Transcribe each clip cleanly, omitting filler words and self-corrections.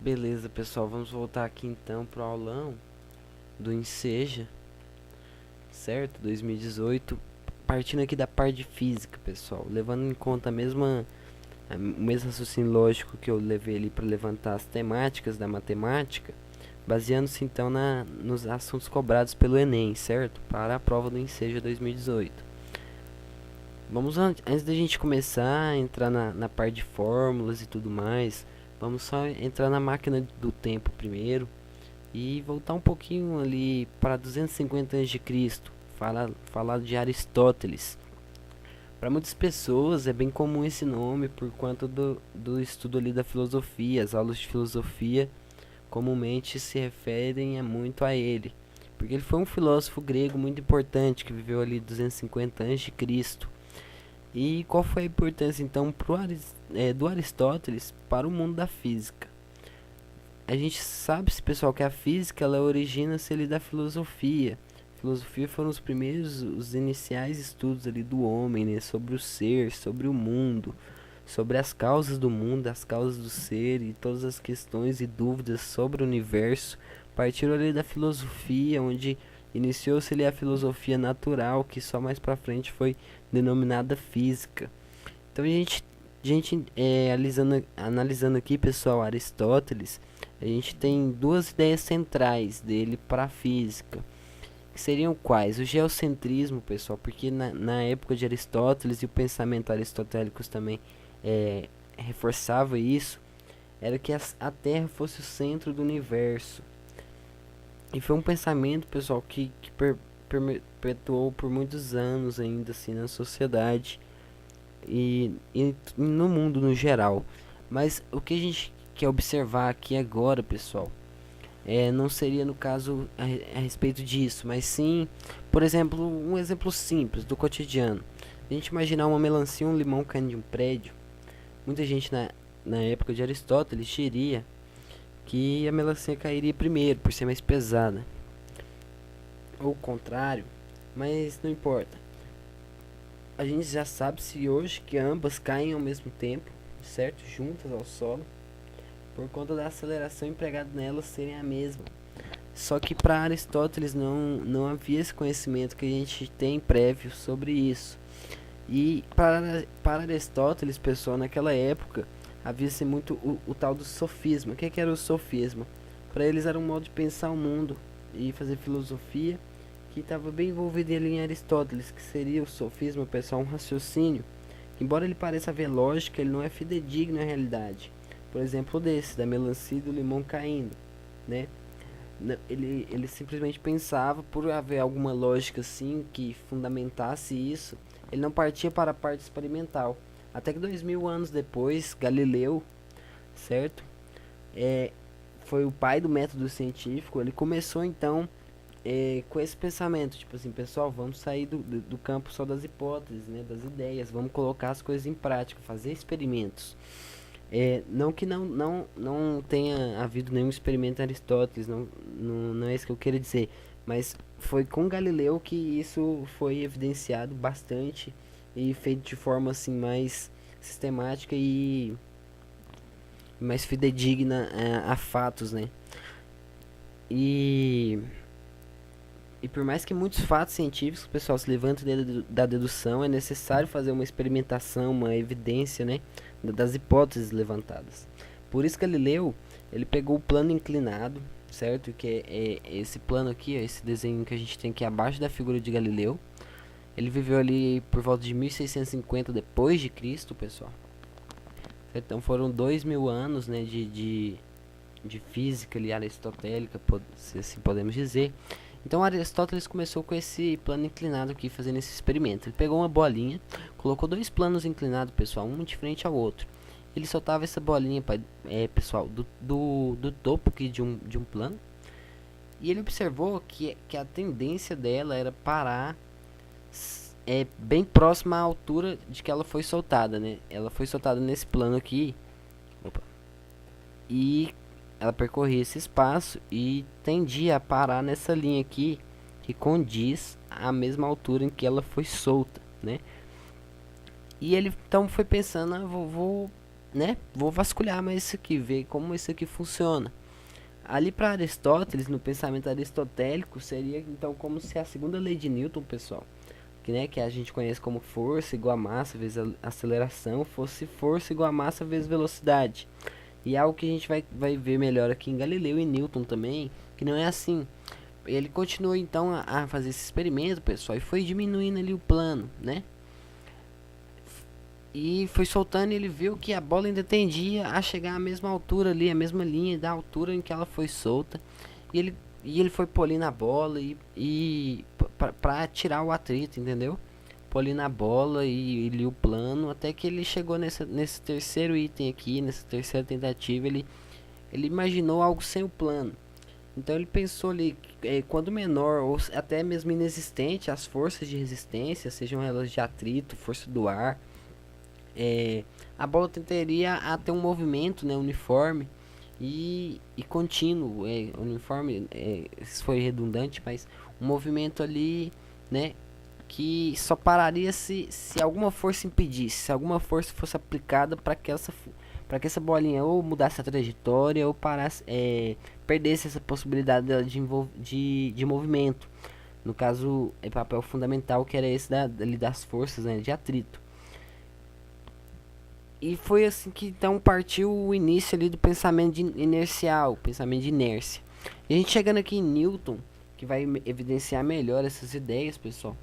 Beleza, pessoal, vamos voltar aqui então pro aulão do Enseja, certo? 2018, partindo aqui da parte de física, pessoal, levando em conta o mesmo raciocínio lógico que eu levei ali para levantar as temáticas da matemática, baseando-se então nos assuntos cobrados pelo Enem, certo? Para a prova do Enseja 2018. Antes da gente começar a entrar na parte de fórmulas e tudo mais, vamos só entrar na máquina do tempo primeiro e voltar um pouquinho ali para 250 a.C., falar de Aristóteles. Para muitas pessoas é bem comum esse nome por conta do estudo ali da filosofia. As aulas de filosofia comumente se referem muito a ele, porque ele foi um filósofo grego muito importante que viveu ali 250 a.C. E qual foi a importância então do Aristóteles para o mundo da física? A gente sabe, pessoal, que a física ela origina-se ali da filosofia. A filosofia foram os iniciais estudos ali do homem, né, sobre o ser, sobre o mundo, sobre as causas do mundo, as causas do ser e todas as questões e dúvidas sobre o universo. Partiram ali da filosofia, onde iniciou-se ali a filosofia natural, que só mais para frente foi denominada física. Então analisando aqui, pessoal, Aristóteles, a gente tem duas ideias centrais dele para a física, que seriam quais? O geocentrismo, pessoal, porque na época de Aristóteles e o pensamento aristotélico também reforçava isso, era que a Terra fosse o centro do universo. E foi um pensamento, pessoal, que perpetuou por muitos anos ainda assim na sociedade e no mundo no geral. Mas o que a gente quer observar aqui agora, pessoal, não seria no caso a respeito disso, mas sim, por exemplo, um exemplo simples do cotidiano. A gente imaginar uma melancia, um limão caindo de um prédio. Muita gente na época de Aristóteles diria que a melancia cairia primeiro, por ser mais pesada. Ou o contrário, mas não importa. A gente já sabe se hoje que ambas caem ao mesmo tempo, certo? Juntas ao solo, por conta da aceleração empregada nelas serem a mesma. Só que para Aristóteles não havia esse conhecimento que a gente tem prévio sobre isso. E para Aristóteles, pessoal, naquela época havia-se muito o tal do sofisma. O que era o sofisma? Para eles era um modo de pensar o mundo e fazer filosofia que estava bem envolvido ali em Aristóteles, que seria o sofisma, pessoal, um raciocínio que, embora ele pareça haver lógica, ele não é fidedigno à realidade. Por exemplo, desse, da melancia e do limão caindo, né? Ele simplesmente pensava, por haver alguma lógica assim que fundamentasse isso, ele não partia para a parte experimental. Até que 2000 anos depois, Galileu, certo? Foi o pai do método científico. Ele começou então com esse pensamento, tipo assim, pessoal, vamos sair do campo só das hipóteses, né, das ideias, vamos colocar as coisas em prática, fazer experimentos. Não que não tenha havido nenhum experimento em Aristóteles, não é isso que eu quero dizer, mas foi com Galileu que isso foi evidenciado bastante e feito de forma assim mais sistemática e mais fidedigna a fatos, né? E E por mais que muitos fatos científicos, o pessoal, se levantem da dedução, é necessário fazer uma experimentação, uma evidência, né, das hipóteses levantadas. Por isso Galileu, ele pegou o plano inclinado, certo? Que é esse plano aqui, ó, esse desenho que a gente tem aqui abaixo da figura de Galileu. Ele viveu ali por volta de 1650 depois de Cristo, pessoal. Então foram 2000 anos, né, de física ali aristotélica, se assim podemos dizer. Então Aristóteles começou com esse plano inclinado aqui, fazendo esse experimento. Ele pegou uma bolinha, colocou dois planos inclinados, pessoal, um de frente ao outro. Ele soltava essa bolinha, pessoal, do topo aqui de um plano. E ele observou que a tendência dela era parar bem próxima à altura de que ela foi soltada, né? Ela foi soltada nesse plano aqui. Opa. E ela percorria esse espaço e tendia a parar nessa linha aqui, que condiz à mesma altura em que ela foi solta, né? E ele então foi pensando, vou né, vou vasculhar mais isso aqui, ver como isso aqui funciona. Ali para Aristóteles, no pensamento aristotélico, seria então como se a segunda lei de Newton, pessoal, que, né, que a gente conhece como força igual a massa vezes a aceleração, fosse força igual a massa vezes velocidade. E é algo que a gente vai ver melhor aqui em Galileu e Newton também, que não é assim. Ele continuou então a fazer esse experimento, pessoal, e foi diminuindo ali o plano, né? E foi soltando e ele viu que a bola ainda tendia a chegar à mesma altura ali, a mesma linha da altura em que ela foi solta. E ele foi polindo a bola e pra tirar o atrito, entendeu? Polindo a bola e o plano, até que ele chegou nesse terceiro item aqui, nessa terceira tentativa, ele imaginou algo sem o plano. Então ele pensou ali, quando menor ou até mesmo inexistente as forças de resistência, sejam elas de atrito, força do ar, a bola tenderia a ter um movimento, né, uniforme e contínuo. Uniforme, isso foi redundante, mas um movimento ali, né, que só pararia se alguma força impedisse, se alguma força fosse aplicada para que essa bolinha ou mudasse a trajetória ou parasse, perdesse essa possibilidade dela de movimento. No caso, é papel fundamental que era esse das forças, né, de atrito. E foi assim que então partiu o início ali do pensamento inercial, pensamento de inércia. E a gente chegando aqui em Newton, que vai evidenciar melhor essas ideias, pessoal,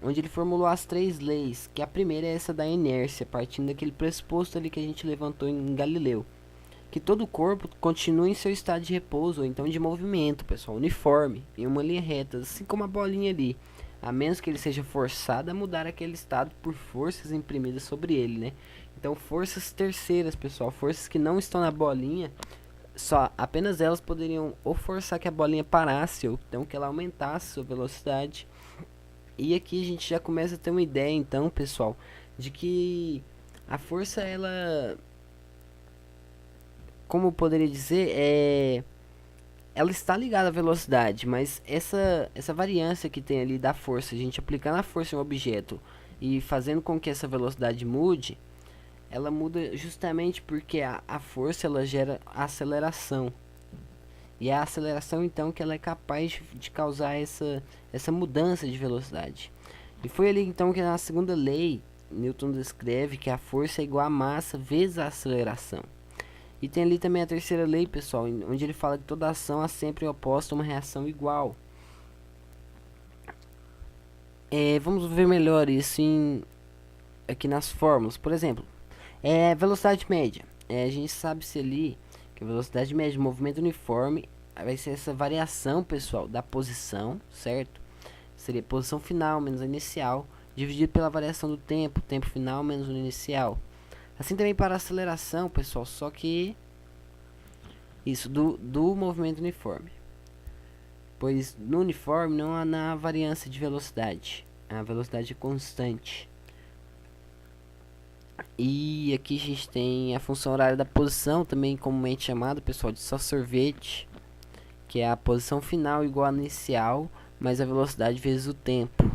onde ele formulou as três leis, que a primeira é essa da inércia, partindo daquele pressuposto ali que a gente levantou em Galileu, que todo o corpo continua em seu estado de repouso, ou então de movimento, pessoal, uniforme, em uma linha reta, assim como a bolinha ali, a menos que ele seja forçado a mudar aquele estado por forças imprimidas sobre ele, né? Então, forças terceiras, pessoal, forças que não estão na bolinha, só apenas elas poderiam ou forçar que a bolinha parasse, ou então que ela aumentasse sua velocidade. E aqui a gente já começa a ter uma ideia, então, pessoal, de que a força, ela, como eu poderia dizer, ela está ligada à velocidade, mas essa variância que tem ali da força, a gente aplicando a força em um objeto e fazendo com que essa velocidade mude, ela muda justamente porque a força ela gera aceleração. E é a aceleração então que ela é capaz de causar essa mudança de velocidade. E foi ali então que na segunda lei Newton descreve que a força é igual a massa vezes a aceleração. E tem ali também a terceira lei, pessoal, onde ele fala que toda ação é sempre oposta a uma reação igual. Vamos ver melhor isso aqui nas fórmulas. Por exemplo, velocidade média. A gente sabe se ali que a velocidade média de movimento uniforme vai ser essa variação, pessoal, da posição, certo? Seria posição final menos a inicial, dividido pela variação do tempo final menos o inicial. Assim também para a aceleração, pessoal, só que isso do movimento uniforme. Pois no uniforme não há na variância de velocidade, a velocidade é constante. E aqui a gente tem a função horária da posição, também comumente chamada, pessoal, de só sorvete, que é a posição final igual à inicial, mais a velocidade vezes o tempo.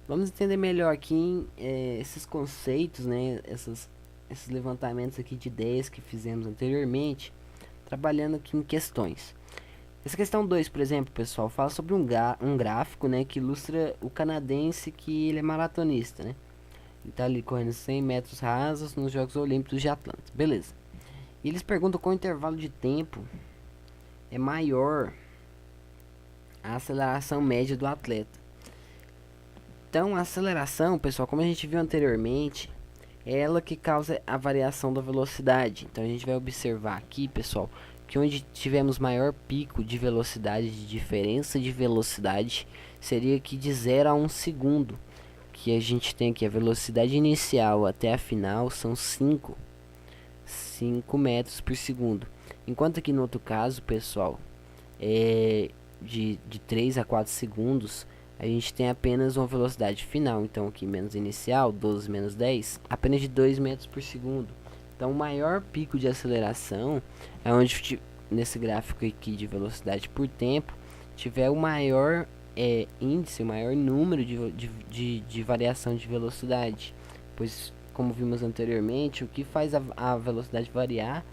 Vamos entender melhor aqui esses conceitos, né, esses levantamentos aqui de ideias que fizemos anteriormente, trabalhando aqui em questões. Essa questão 2, por exemplo, pessoal, fala sobre um gráfico, né, que ilustra o canadense que ele é maratonista, né? Ele tá ali correndo 100 metros rasos nos Jogos Olímpicos de Atlanta. Beleza. E eles perguntam qual intervalo de tempo é maior a aceleração média do atleta. Então, a aceleração, pessoal, como a gente viu anteriormente, é ela que causa a variação da velocidade. Então, a gente vai observar aqui, pessoal, que onde tivemos maior pico de velocidade, de diferença de velocidade, seria aqui de 0 a 1 segundo. Que a gente tem aqui a velocidade inicial até a final são 5 metros por segundo. Enquanto aqui no outro caso, pessoal, de 3 a 4 segundos, a gente tem apenas uma velocidade final. Então aqui menos inicial, 12 menos 10, apenas de 2 metros por segundo. Então o maior pico de aceleração é onde, nesse gráfico aqui de velocidade por tempo, tiver o maior índice, o maior número de variação de velocidade, pois como vimos anteriormente, o que faz a velocidade variar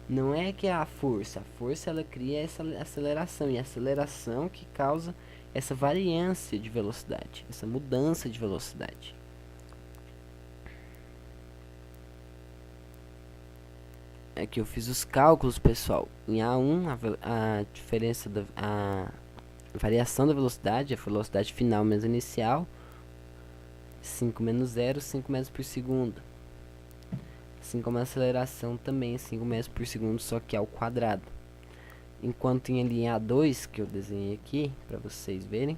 não é que a força ela cria essa aceleração, e a aceleração que causa essa variância de velocidade, essa mudança de velocidade. Aqui eu fiz os cálculos, pessoal. Em A1, a diferença a variação da velocidade, a velocidade final menos inicial, 5 menos 0, 5 metros por segundo. Assim como a aceleração também, 5 metros por segundo, só que ao quadrado. Enquanto em ali em A2, que eu desenhei aqui, para vocês verem,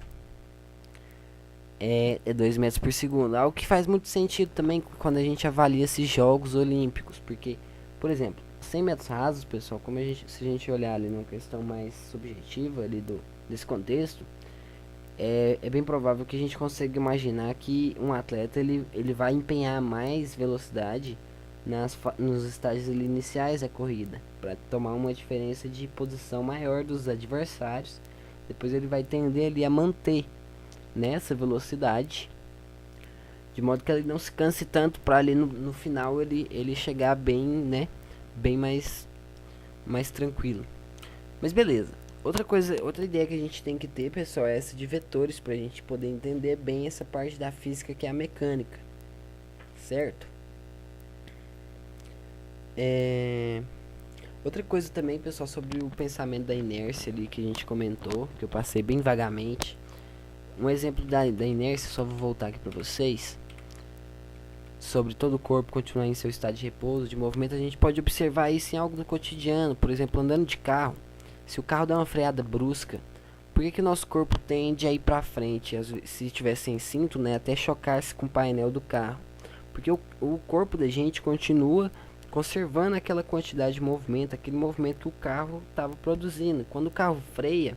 é 2 metros por segundo. Algo que faz muito sentido também quando a gente avalia esses Jogos Olímpicos, porque, por exemplo, 100 metros rasos, pessoal, como se a gente olhar ali numa questão mais subjetiva ali desse contexto, é bem provável que a gente consiga imaginar que um atleta ele vai empenhar mais velocidade nos estágios iniciais da corrida, para tomar uma diferença de posição maior dos adversários. Depois ele vai tender ali a manter nessa velocidade, de modo que ele não se canse tanto, para ali no final ele chegar bem, né, bem mais tranquilo. Mas beleza. Outra ideia que a gente tem que ter, pessoal, é essa de vetores, pra gente poder entender bem essa parte da física que é a mecânica, certo? Outra coisa também, pessoal, sobre o pensamento da inércia ali que a gente comentou, que eu passei bem vagamente. Um exemplo da inércia, só vou voltar aqui pra vocês. Sobre todo o corpo continuar em seu estado de repouso, de movimento, a gente pode observar isso em algo do cotidiano. Por exemplo, andando de carro. Se o carro dá uma freada brusca, por que o nosso corpo tende a ir para frente? Se estiver sem cinto, né, até chocar-se com o painel do carro. Porque o corpo da gente continua conservando aquela quantidade de movimento, aquele movimento que o carro estava produzindo. Quando o carro freia,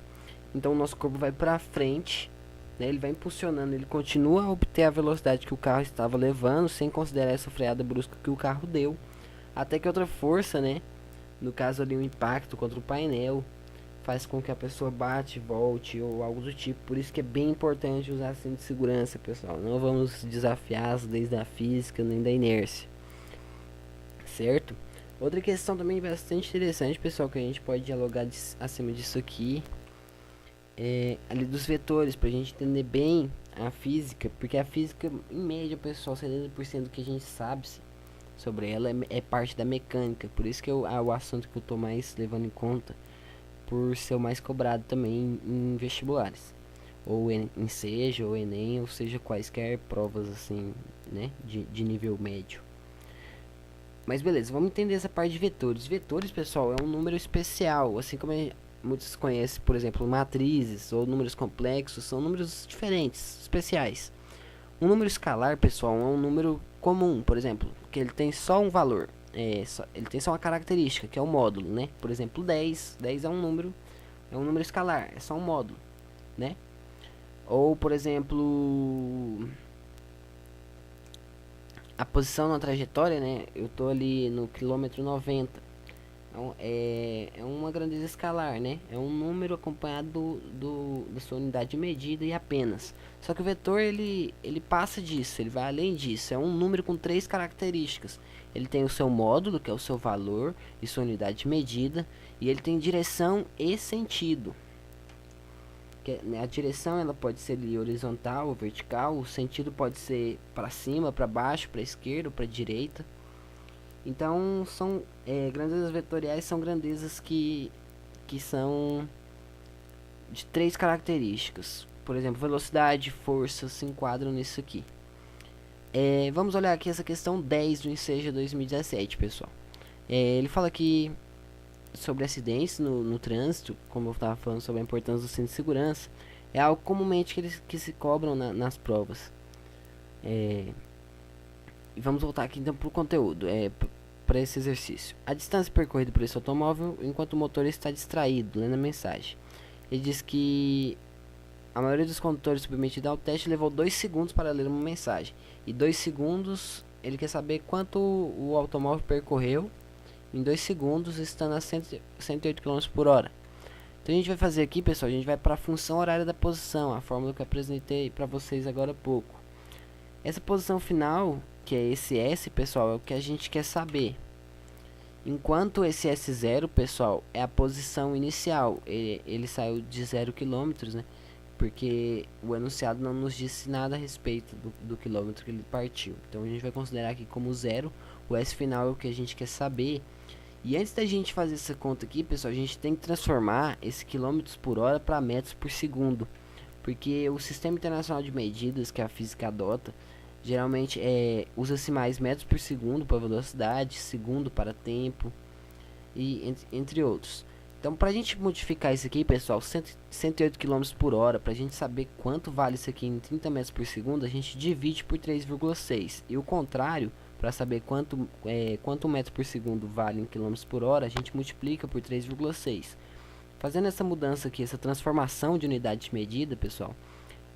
então o nosso corpo vai para frente, né, ele vai impulsionando, ele continua a obter a velocidade que o carro estava levando, sem considerar essa freada brusca que o carro deu. Até que outra força, né, no caso ali um impacto contra o painel, faz com que a pessoa bate, volte ou algo do tipo. Por isso que é bem importante usar cinto de segurança, pessoal. Não vamos desafiar as leis da física nem da inércia, certo? Outra questão também bastante interessante, pessoal, que a gente pode dialogar acima disso aqui, é ali dos vetores, pra gente entender bem a física, porque a física, em média, pessoal, 70% do que a gente sabe sobre ela é parte da mecânica. Por isso que é o assunto que eu tô mais levando em conta, por ser o mais cobrado também em vestibulares, ou em SEJA, ou ENEM, ou seja, quaisquer provas assim, né, de nível médio. Mas beleza, vamos entender essa parte de vetores. Vetores, pessoal, é um número especial, assim como muitos conhecem, por exemplo, matrizes ou números complexos, são números diferentes, especiais. Um número escalar, pessoal, é um número comum, por exemplo, que ele tem só um valor. Ele tem só uma característica, que é o módulo, né? Por exemplo, 10 é um número escalar, é só um módulo, né? Ou, por exemplo, a posição na trajetória, né? Eu tô ali no quilômetro 90. É uma grandeza escalar, né? É um número acompanhado da sua unidade de medida e apenas. Só que o vetor, ele passa disso, ele vai além disso. É um número com 3 características. Ele tem o seu módulo, que é o seu valor e sua unidade de medida. E ele tem direção e sentido. A direção ela pode ser horizontal ou vertical. O sentido pode ser para cima, para baixo, para esquerda ou para direita. Então, grandezas vetoriais são grandezas que são de 3 características. Por exemplo, velocidade, força se enquadram nisso aqui. Vamos olhar aqui essa questão 10 do INSEJA 2017, pessoal. Ele fala aqui sobre acidentes no trânsito, como eu estava falando sobre a importância do cinto de segurança. É algo comumente que se cobram nas provas. E vamos voltar aqui então para o conteúdo, para esse exercício. A distância percorrida por esse automóvel enquanto o motorista está distraído, lendo a mensagem. Ele diz que a maioria dos condutores submetidos ao teste levou 2 segundos para ler uma mensagem. E 2 segundos, ele quer saber quanto o automóvel percorreu em 2 segundos, estando a 108 km por hora. Então a gente vai fazer aqui, pessoal, a gente vai para a função horária da posição, a fórmula que eu apresentei para vocês agora há pouco. Essa posição final, que é esse S, pessoal, é o que a gente quer saber. Enquanto esse S0, pessoal, é a posição inicial. Ele saiu de 0 km, né? Porque o enunciado não nos disse nada a respeito do quilômetro que ele partiu. Então a gente vai considerar aqui como 0. O S final é o que a gente quer saber. E antes da gente fazer essa conta aqui, pessoal, a gente tem que transformar esse quilômetros por hora para metros por segundo. Porque o Sistema Internacional de Medidas que a física adota, geralmente usa-se mais metros por segundo para velocidade, segundo para tempo, e entre outros. Então, para a gente modificar isso aqui, pessoal, 108 km por hora, para a gente saber quanto vale isso aqui em 30 metros por segundo, a gente divide por 3,6. E o contrário, para saber quanto metro por segundo vale em km por hora, a gente multiplica por 3,6. Fazendo essa mudança aqui, essa transformação de unidade de medida, pessoal,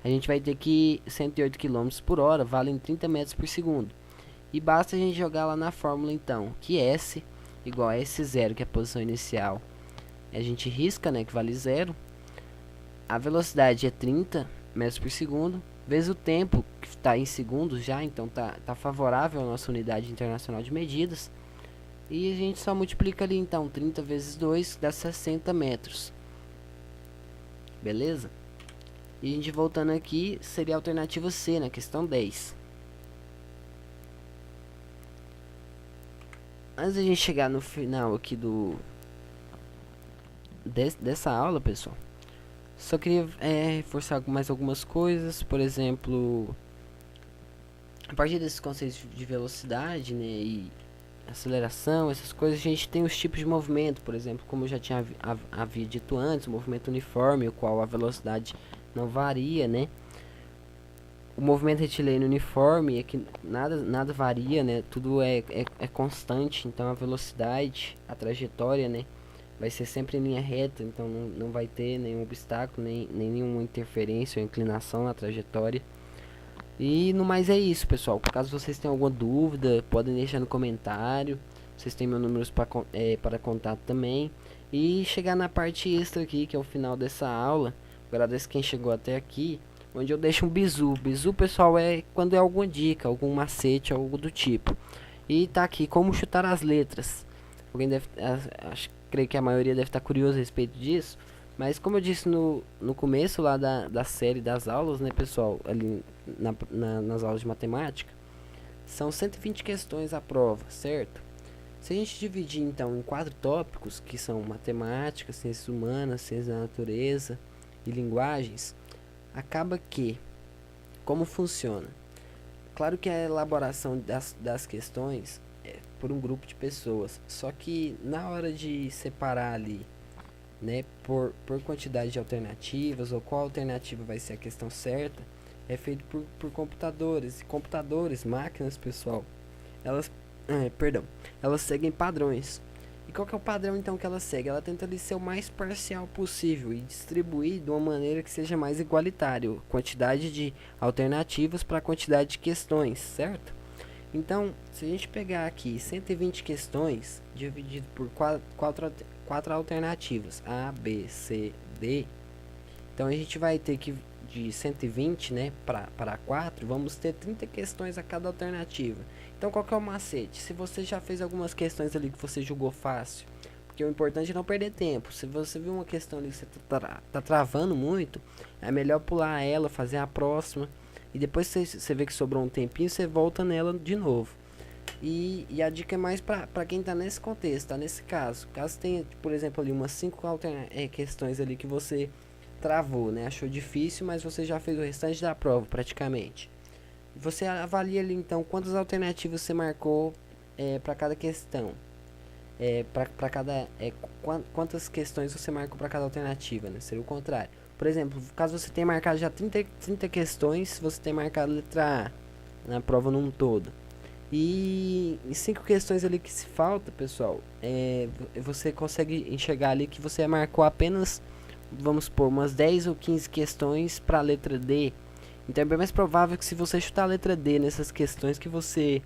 a gente vai ter que 108 km por hora vale em 30 metros por segundo. E basta a gente jogar lá na fórmula, então, que S igual a S0, que é a posição inicial. A gente risca, né, que vale 0. A velocidade é 30 metros por segundo, vezes o tempo, que está em segundos já, então tá favorável à nossa unidade internacional de medidas. E a gente só multiplica ali, então, 30 vezes 2 dá 60 metros. Beleza? E a gente voltando aqui, seria a alternativa C, na questão 10. Antes de a gente chegar no final aqui dessa aula, pessoal, só queria reforçar mais algumas coisas. Por exemplo, a partir desses conceitos de velocidade, né, e aceleração, essas coisas, a gente tem os tipos de movimento. Por exemplo, como eu já havia dito antes, o movimento uniforme, o qual a velocidade não varia, né? O movimento retilíneo uniforme é que nada varia, né? Tudo é constante. Então a velocidade, a trajetória, né, vai ser sempre em linha reta. Então não vai ter nenhum obstáculo, nem nenhuma interferência ou inclinação na trajetória. E no mais é isso, pessoal. Caso vocês tenham alguma dúvida, podem deixar no comentário. Vocês têm meus números para contato também. E chegar na parte extra aqui, que é o final dessa aula. Agradeço quem chegou até aqui, onde eu deixo um bizu. Bizu, pessoal, é quando é alguma dica, algum macete, algo do tipo. E tá aqui, como chutar as letras. Alguém creio que a maioria deve estar curioso a respeito disso. Mas como eu disse no começo lá da série das aulas, né, pessoal, ali nas aulas de matemática, são 120 questões à prova, certo? Se a gente dividir então em 4 tópicos, que são matemática, ciências humanas, ciências da natureza e linguagens, acaba que, como funciona? Claro que a elaboração das questões é por um grupo de pessoas, só que na hora de separar ali, né, por quantidade de alternativas, ou qual alternativa vai ser a questão certa, é feito por computadores. E computadores, máquinas, pessoal, elas seguem padrões. E qual que é o padrão então que ela segue? Ela tenta ali ser o mais parcial possível e distribuir de uma maneira que seja mais igualitário, quantidade de alternativas para a quantidade de questões, certo? Então, se a gente pegar aqui 120 questões dividido por 4 alternativas, A, B, C, D, então a gente vai ter que, de 120, né, para 4, vamos ter 30 questões a cada alternativa. Então qual que é o macete? Se você já fez algumas questões ali que você julgou fácil, porque o importante é não perder tempo. Se você viu uma questão ali que você tá travando muito, é melhor pular ela, fazer a próxima, e depois você vê que sobrou um tempinho, você volta nela de novo. E a dica é mais para quem tá nesse contexto, tá nesse caso. Caso tenha, por exemplo, ali umas 5 questões ali que você travou, né? Achou difícil, mas você já fez o restante da prova praticamente. Você avalia ali então quantas alternativas você marcou para cada questão. Quantas questões você marcou para cada alternativa, né? Seria o contrário. Por exemplo, caso você tenha marcado já 30 questões, você tem marcado a letra A na prova num todo. E 5 questões ali que se falta, pessoal, você consegue enxergar ali que você marcou apenas, vamos supor, umas 10 ou 15 questões para a letra D. Então é bem mais provável que se você chutar a letra D nessas questões que você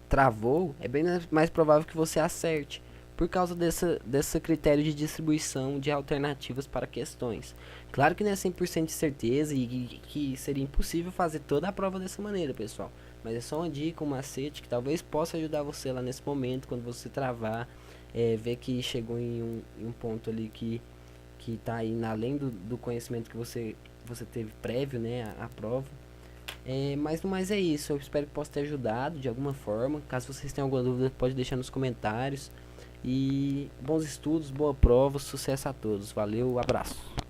travou, é bem mais provável que você acerte. por causa dessa critério de distribuição de alternativas para questões. Claro que não é 100% de certeza e que seria impossível fazer toda a prova dessa maneira, pessoal. Mas é só uma dica, um macete que talvez possa ajudar você lá nesse momento, quando você travar, ver que chegou em um ponto ali que está indo além do conhecimento que você teve prévio, né, à prova. Mas no mais é isso, eu espero que possa ter ajudado de alguma forma. Caso vocês tenham alguma dúvida, pode deixar nos comentários. E bons estudos, boa prova, sucesso a todos. Valeu, abraço.